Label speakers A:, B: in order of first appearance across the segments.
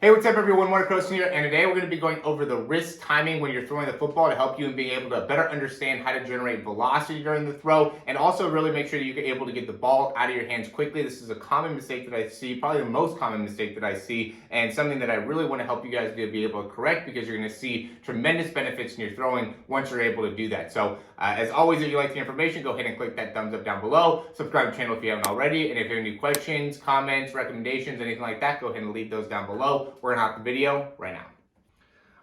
A: Hey, what's up everyone, Morey Croson here, and today we're going to be going over the wrist timing when you're throwing the football to help you in being able to better understand how to generate velocity during the throw, and also really make sure that you're able to get the ball out of your hands quickly. This is a common mistake that I see, probably the most common mistake that I see, and something that I really want to help you guys to be able to correct, because you're going to see tremendous benefits in your throwing once you're able to do that. So, as always, if you like the information, go ahead and click that thumbs up down below. Subscribe to the channel if you haven't already, and if you have any questions, comments, recommendations, anything like that, go ahead and leave those down below. We're gonna hop the video right now.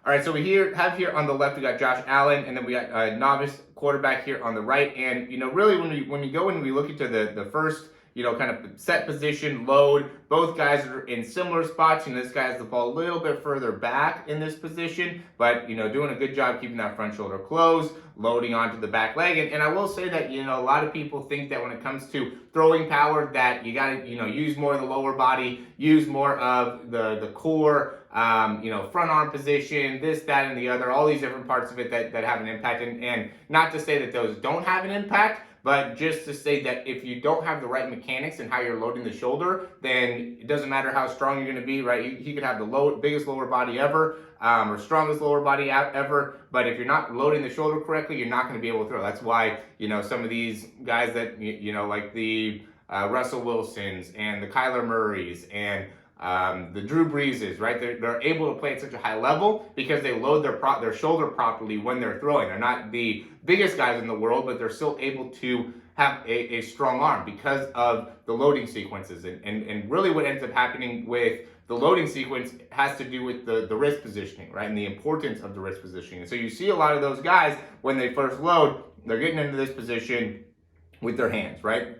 A: All right, so we have here on the left, we got Josh Allen, and then we got a novice quarterback here on the right. And really, when we go and we look into the first, kind of set position, load, both guys are in similar spots. This guy has the ball a little bit further back in this position, but doing a good job keeping that front shoulder closed, loading onto the back leg. And I will say that a lot of people think that when it comes to throwing power, that you got to use more of the lower body, use more of the core, front arm position, this, that, and the other, all these different parts of it that have an impact. And not to say that those don't have an impact, but just to say that if you don't have the right mechanics and how you're loading the shoulder, then it doesn't matter how strong you're going to be, right? He could have the biggest lower body ever, or strongest lower body out ever, but if you're not loading the shoulder correctly, you're not going to be able to throw. That's why, some of these guys that, like the Russell Wilsons and the Kyler Murrays and the Drew Breeses, right? They're able to play at such a high level because they load their shoulder properly when they're throwing. They're not the biggest guys in the world, but they're still able to have a strong arm because of the loading sequences. And really what ends up happening with the loading sequence has to do with the wrist positioning, right? And the importance of the wrist positioning. And so you see a lot of those guys, when they first load, they're getting into this position with their hands, right?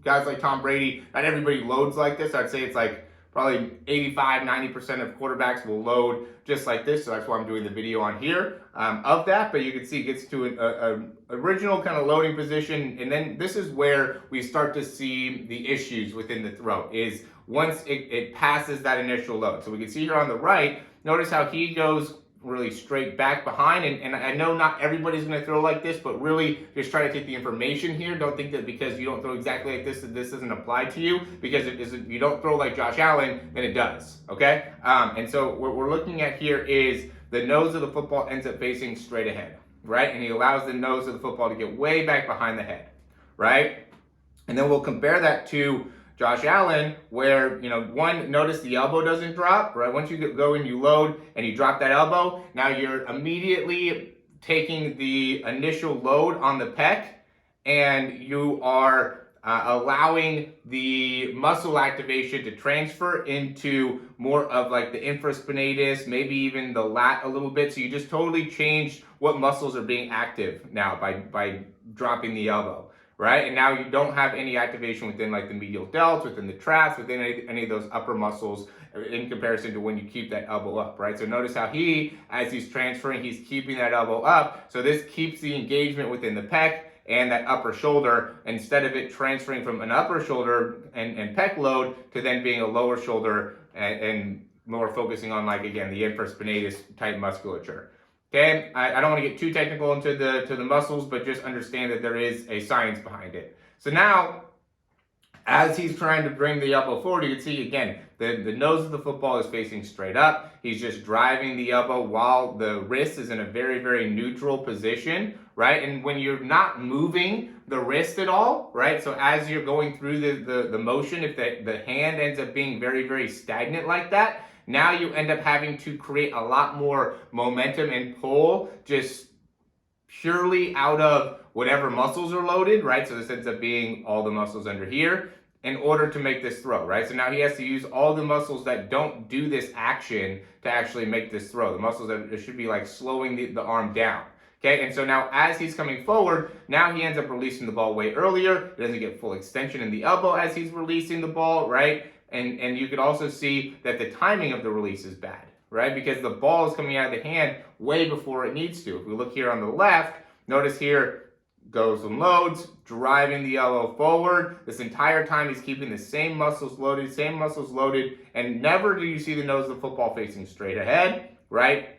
A: Guys like Tom Brady, not everybody loads like this. I'd say it's like probably 85-90% of quarterbacks will load just like this, so that's why I'm doing the video on here of that. But you can see it gets to an original kind of loading position, and then this is where we start to see the issues within the throw, is once it passes that initial load. So we can see here on the right, notice how he goes really straight back behind, and I know not everybody's going to throw like this, but really just try to take the information here. Don't think that because you don't throw exactly like this that this doesn't apply to you, because you don't throw like Josh Allen, then it does, okay? And so what we're looking at here is the nose of the football ends up facing straight ahead, right? And he allows the nose of the football to get way back behind the head, right? And then we'll compare that to Josh Allen, where, notice the elbow doesn't drop, right? Once you go and you load and you drop that elbow, now you're immediately taking the initial load on the pec, and you are allowing the muscle activation to transfer into more of like the infraspinatus, maybe even the lat a little bit. So you just totally changed what muscles are being active now by dropping the elbow. Right? And now you don't have any activation within like the medial delts, within the traps, within any of those upper muscles in comparison to when you keep that elbow up, right? So notice how as he's transferring, he's keeping that elbow up. So this keeps the engagement within the pec and that upper shoulder, instead of it transferring from an upper shoulder and pec load to then being a lower shoulder and more focusing on, like, again, the infraspinatus type musculature. Okay, I don't want to get too technical into the muscles, but just understand that there is a science behind it. So now, as he's trying to bring the elbow forward, you can see, again, the nose of the football is facing straight up. He's just driving the elbow while the wrist is in a very, very neutral position, right? And when you're not moving the wrist at all, right? So as you're going through the motion, if the hand ends up being very, very stagnant like that, now you end up having to create a lot more momentum and pull just purely out of whatever muscles are loaded, right? So this ends up being all the muscles under here in order to make this throw, right? So now he has to use all the muscles that don't do this action to actually make this throw. The muscles that should be like slowing the arm down. Okay, and so now as he's coming forward, now he ends up releasing the ball way earlier. He doesn't get full extension in the elbow as he's releasing the ball, right? And you could also see that the timing of the release is bad, right? Because the ball is coming out of the hand way before it needs to. If we look here on the left, notice here, goes and loads, driving the elbow forward. This entire time he's keeping the same muscles loaded, and never do you see the nose of the football facing straight ahead, right?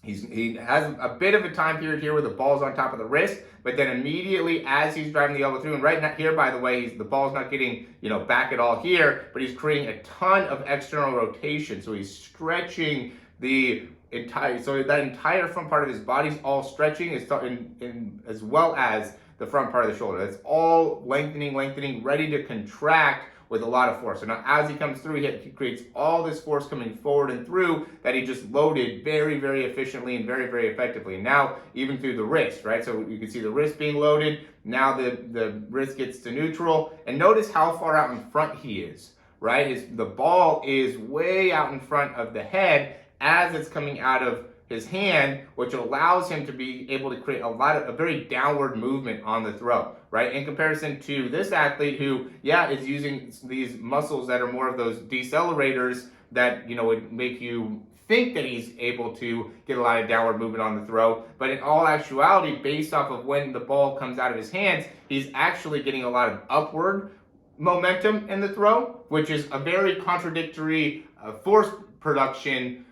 A: He has a bit of a time period here where the ball's on top of the wrist, but then immediately as he's driving the elbow through, and right here, by the way, the ball's not getting back at all here, but he's creating a ton of external rotation. So he's stretching the entire, so that entire front part of his body's all stretching, as well as the front part of the shoulder. That's all lengthening, ready to contract with a lot of force. So now as he comes through, he creates all this force coming forward and through that he just loaded very, very efficiently and very, very effectively. And now even through the wrist, right? So you can see the wrist being loaded. Now the wrist gets to neutral. And notice how far out in front he is, right? The ball is way out in front of the head as it's coming out of his hand, which allows him to be able to create a very downward movement on the throw, right? In comparison to this athlete who, is using these muscles that are more of those decelerators that, would make you think that he's able to get a lot of downward movement on the throw. But in all actuality, based off of when the ball comes out of his hands, he's actually getting a lot of upward momentum in the throw, which is a very contradictory force production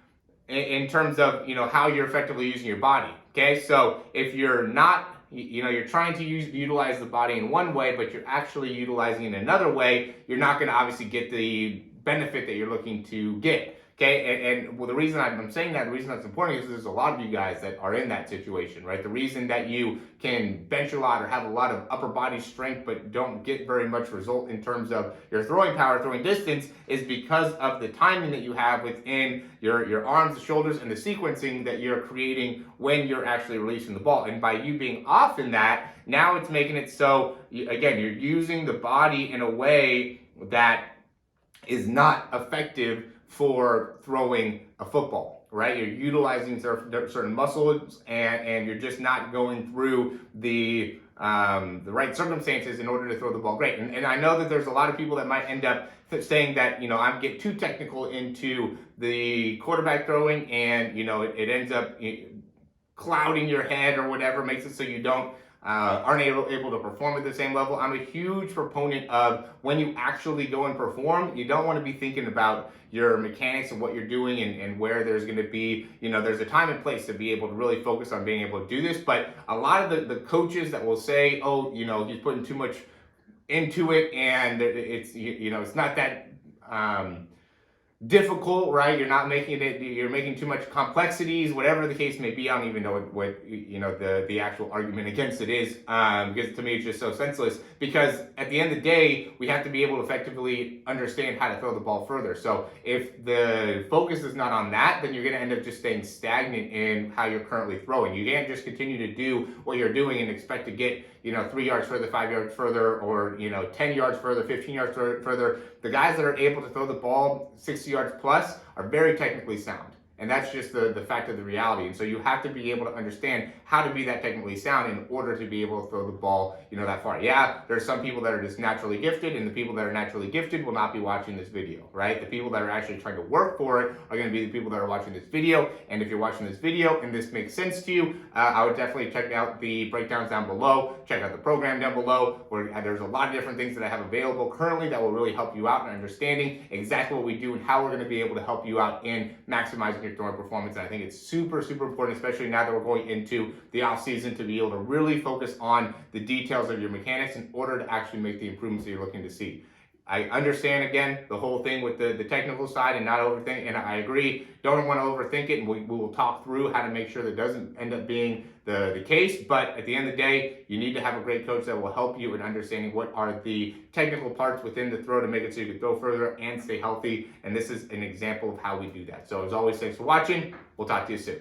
A: in terms of how you're effectively using your body. Okay, so if you're not, you're trying to utilize the body in one way, but you're actually utilizing it in another way, you're not going to obviously get the benefit that you're looking to get. Okay, and well, the reason I'm saying that, the reason that's important is there's a lot of you guys that are in that situation, right? The reason that you can bench a lot or have a lot of upper body strength but don't get very much result in terms of your throwing power, throwing distance, is because of the timing that you have within your arms, the shoulders, and the sequencing that you're creating when you're actually releasing the ball. And by you being off in that, now it's making it so, again, you're using the body in a way that is not effective for throwing a football, right? You're utilizing certain muscles and you're just not going through the right circumstances in order to throw the ball great. And I know that there's a lot of people that might end up saying that, I get too technical into the quarterback throwing and, it ends up clouding your head or whatever, makes it so you aren't able to perform at the same level. I'm a huge proponent of when you actually go and perform, you don't want to be thinking about your mechanics and what you're doing and where there's going to be, there's a time and place to be able to really focus on being able to do this. But a lot of the coaches that will say, oh, he's putting too much into it and it's, it's not that difficult, right? You're not making it, you're making too much complexities, whatever the case may be. I don't even know what the actual argument against it is, because to me it's just so senseless, because at the end of the day, we have to be able to effectively understand how to throw the ball further. So if the focus is not on that, then you're going to end up just staying stagnant in how you're currently throwing. You can't just continue to do what you're doing and expect to get 3 yards further, 5 yards further, or 10 yards further, 15 yards further. The guys that are able to throw the ball 60 yards plus are very technically sound. And that's just the fact of the reality. And so you have to be able to understand how to be that technically sound in order to be able to throw the ball, that far. Yeah, there's some people that are just naturally gifted, and the people that are naturally gifted will not be watching this video, right? The people that are actually trying to work for it are going to be the people that are watching this video. And if you're watching this video and this makes sense to you, I would definitely check out the breakdowns down below. Check out the program down below, where there's a lot of different things that I have available currently that will really help you out in understanding exactly what we do and how we're going to be able to help you out in maximizing your throwing performance. And I think it's super, super important, especially now that we're going into the off season, to be able to really focus on the details of your mechanics in order to actually make the improvements that you're looking to see. I understand, again, the whole thing with the technical side and not overthink, and I agree, don't want to overthink it, and we will talk through how to make sure that doesn't end up being the case. But at the end of the day, you need to have a great coach that will help you in understanding what are the technical parts within the throw to make it so you can throw further and stay healthy. And this is an example of how we do that. So as always, thanks for watching. We'll talk to you soon.